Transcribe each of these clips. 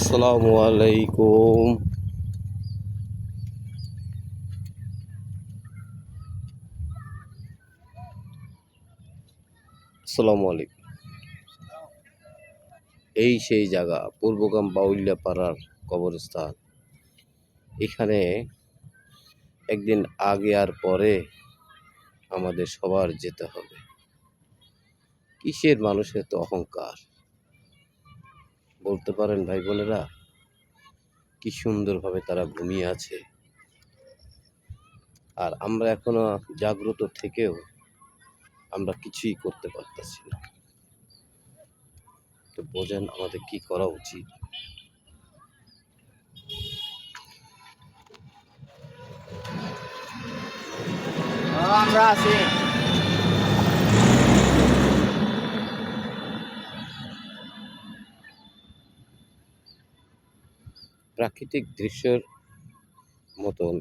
আসসালামু আলাইকুম। আসসালামু আলাইকুম। এই সেই জায়গা পূর্বগ্রাম বাউলিয়া পাড়ার কবরস্থান। এখানে একদিন আগে আর পরে আমাদের সবার যেতে হবে। কিসের মানুষের তো অহংকার বলতে পারেন ভাই বোনেরা? কি সুন্দরভাবে তারা ঘুমিয়ে আছে, আর আমরা এখনো জাগ্রত থেকেও আমরা কিছুই করতে পারতেছি না। তো বোঝেন আমাদের কি করা উচিত। আমরা আছি। প্রাকৃতিক দৃশ্যের মতন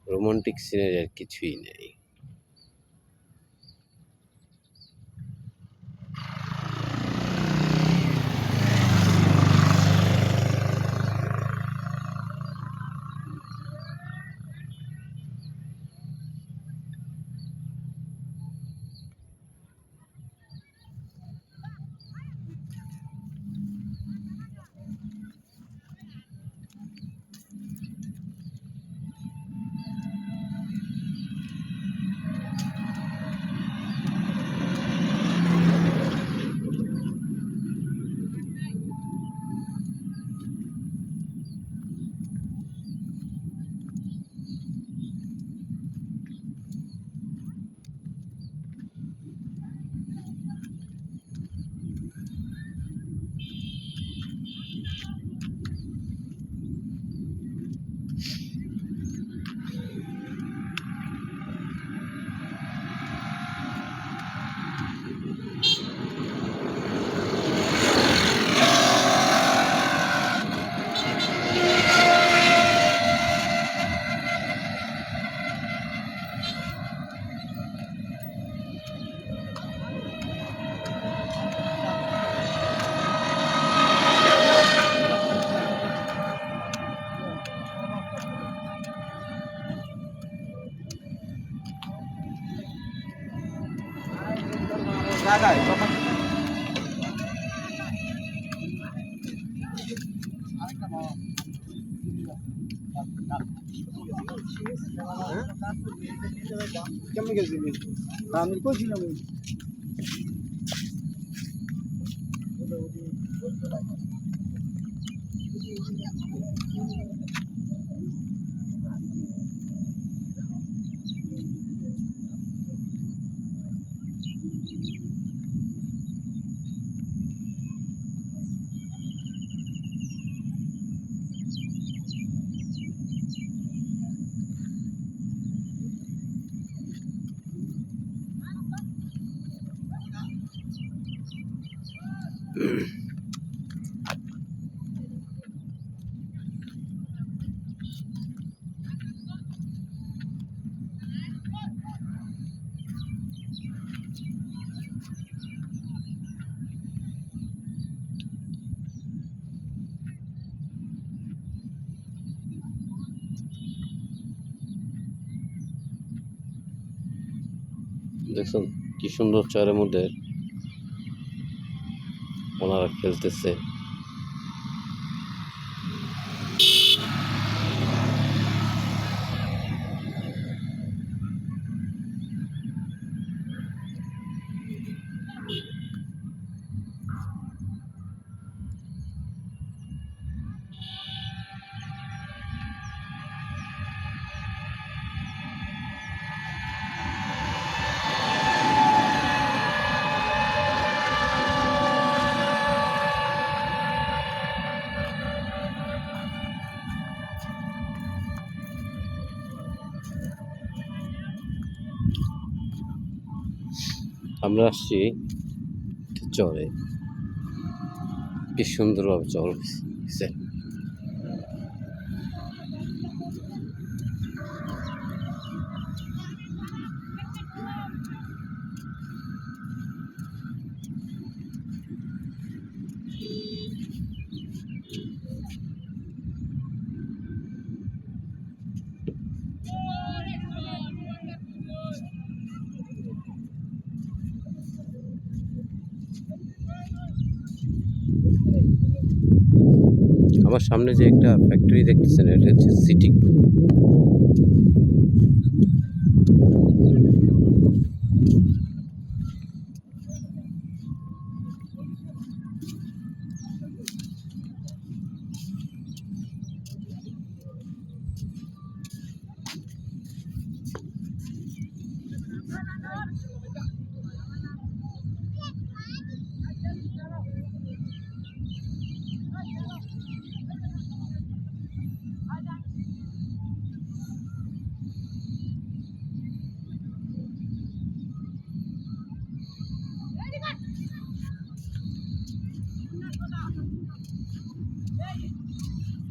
রোমান্টিক সিনারি আর কিছুই নেই। কেমন গেছিলি? আমি কইছিলাম দেখছেন কি সুন্দর চরের মধ্যে ওনারা খেলতেছে। আমরা আসছি চরে, কি সুন্দরভাবে চর হয়েছে। আমার সামনে যে একটা ফ্যাক্টরি দেখতেছেন, এটা হচ্ছে সিটি গ্রুপ।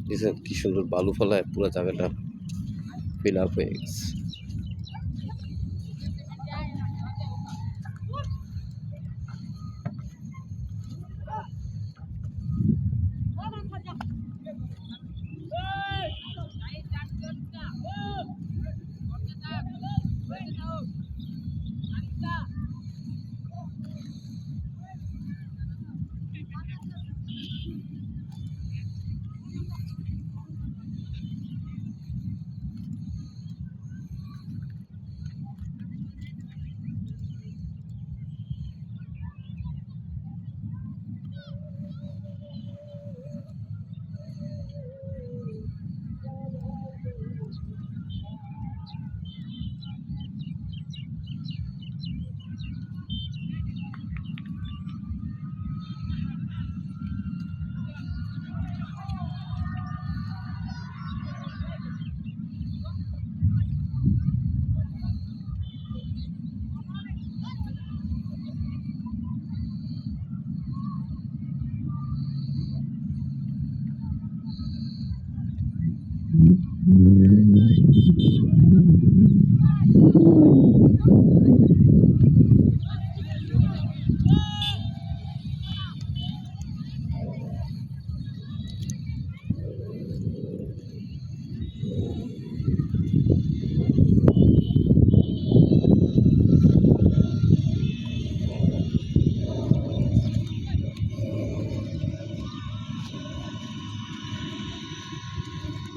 দেখছেন কি সুন্দর বালু ফেলায় পুরো জায়গাটা ফিল আপ হয়ে গেছে।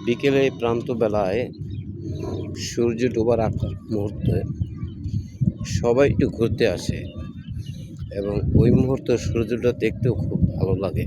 বিকেলে প্রান্ত বেলায় সূর্য ডোবার মুহূর্তে সবাই একটু ঘুরতে আসে এবং ওই মুহূর্তে সূর্যটা দেখতেও খুব ভালো লাগে।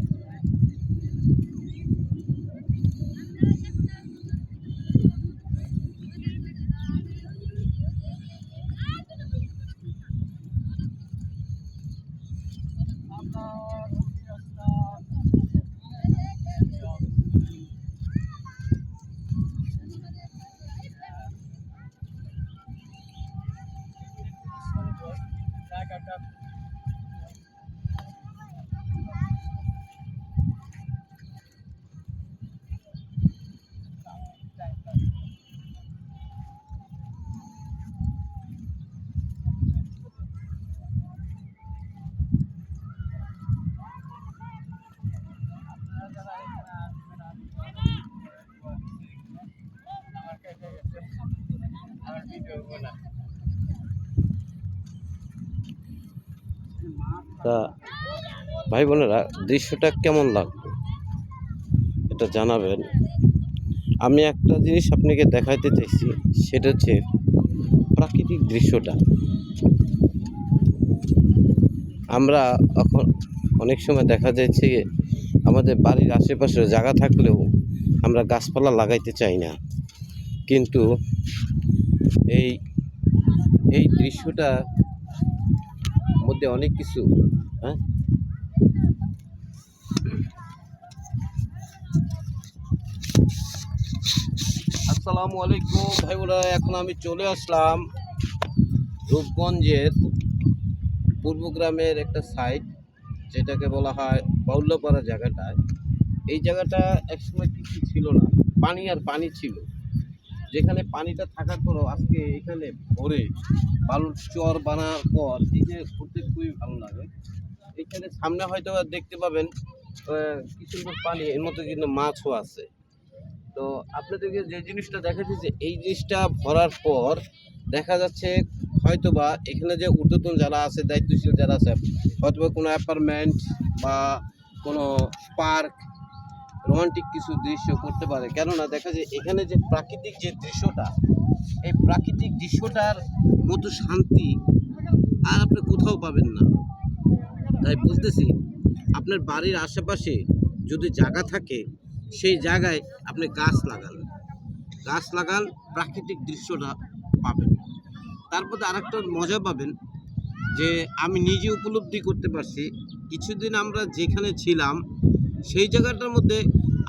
তা ভাই বোনেরা, দৃশ্যটা কেমন লাগলো এটা জানাবেন। আমি একটা জিনিস আপনাকে দেখাইতে চাইছি, সেটা হচ্ছে প্রাকৃতিক দৃশ্যটা। আমরা এখন অনেক সময় দেখা যাচ্ছে আমাদের বাড়ির আশেপাশে জায়গা থাকলেও আমরা গাছপালা লাগাইতে চাই না, কিন্তু এই এই দৃশ্যটার মধ্যে অনেক কিছু। হ্যাঁ, আসসালামু আলাইকুম ভাই বোনেরা, এখন আমি চলে আসলাম রূপগঞ্জের পূর্বগ্রামের একটা সাইট, যেটাকে বলা হয় বাউল্যপাড়া জায়গাটায়। এই জায়গাটা একসময় কিছু ছিল না, পানি আর পানি ছিল। যেখানে পানিটা থাকার পরও আজকে এখানে ভরে বালুর চর বানার পর এই যে ঘুরতে খুবই ভালো লাগে। এখানে সামনে হয়তো দেখতে পাবেন কি সুন্দর পানি, এর মধ্যে কিন্তু মাছও আছে। তো আপনাদেরকে যে জিনিসটা দেখাচ্ছি, যে এই জিনিসটা ভরার পর দেখা যাচ্ছে হয়তোবা এখানে যে ঊর্ধ্বতন যারা আছে, দায়িত্বশীল যারা আছে, হয়তোবা কোনো অ্যাপার্টমেন্ট বা কোনো পার্ক রোমান্টিক কিছু দৃশ্য করতে পারে। কেননা দেখা যায় এখানে যে প্রাকৃতিক যে দৃশ্যটা, এই প্রাকৃতিক দৃশ্যটার মতো শান্তি আর আপনি কোথাও পাবেন না। তাই বলতেছি, আপনার বাড়ির আশেপাশে যদি জায়গা থাকে, সেই জায়গায় আপনি গাছ লাগান, প্রাকৃতিক দৃশ্যটা পাবেন। তারপরে আরেকটা মজা পাবেন যে আমি নিজে উপলব্ধি করতে পারছি, কিছুদিন আমরা যেখানে ছিলাম সেই জায়গাটার মধ্যে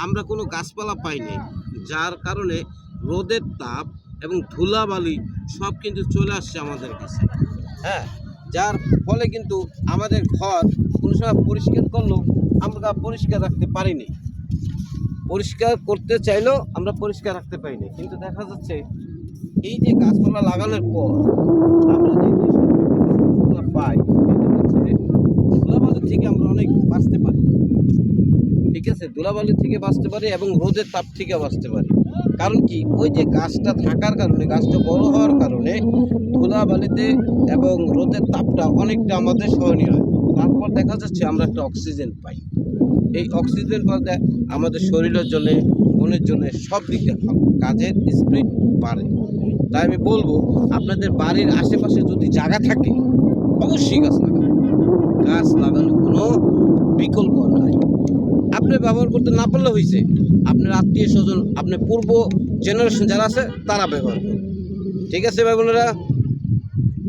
আমরা কোনো গাছপালা পাইনি, যার কারণে রোদের তাপ এবং ধুলাবালি সব কিন্তু চলে আসছে আমাদের কাছে। হ্যাঁ, যার ফলে কিন্তু আমাদের ঘর কোনো সময় পরিষ্কার করলেও আমরা পরিষ্কার রাখতে পারিনি, পরিষ্কার করতে চাইলেও আমরা পরিষ্কার রাখতে পারিনি। কিন্তু দেখা যাচ্ছে এই যে গাছপালা লাগানোর পর আমরা যে জিনিসটা পাই, সেটা হচ্ছে ধুলাবালির থেকে আমরা অনেক বাঁচতে পারি। ঠিক আছে, ধুলাবালির থেকে বাঁচতে পারি এবং রোদের তাপ থেকে বাঁচতে পারি। কারণ কি, ওই যে গাছটা থাকার কারণে, গাছটা বড় হওয়ার কারণে ধুলাবালিতে এবং রোদের তাপটা অনেকটা আমাদের সহনীয় হয়। তারপর দেখা যাচ্ছে আমরা একটা অক্সিজেন পাই। এই অক্সিজেন পাওয়াতে আমাদের শরীরের জন্য, মনের জন্য সব দিকে কাজের স্পিড বাড়ে। তাই আমি বলবো, আপনাদের বাড়ির আশেপাশে যদি জায়গা থাকে অবশ্যই গাছ লাগানোর কোনো বিকল্প নাই। আপনি ব্যবহার করতে না পারলে হয়েছে, আপনার আত্মীয় স্বজন, আপনার পূর্ব জেনারেশন যারা আছে তারা ব্যবহার করুন। ঠিক আছে ভাই বোনেরা?